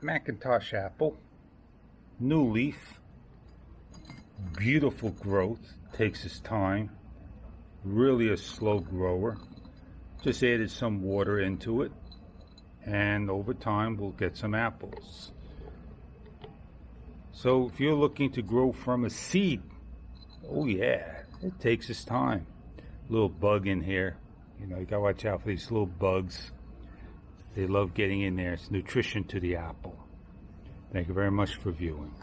Macintosh apple, new leaf, beautiful growth, takes its time, really a slow grower. Just added some water into it, and over time we'll get some apples. So if you're looking to grow from a seed, oh yeah, it takes its time. Little bug in here, you gotta watch out for these little bugs. They love getting in there. It's nutrition to the apple. Thank you very much for viewing.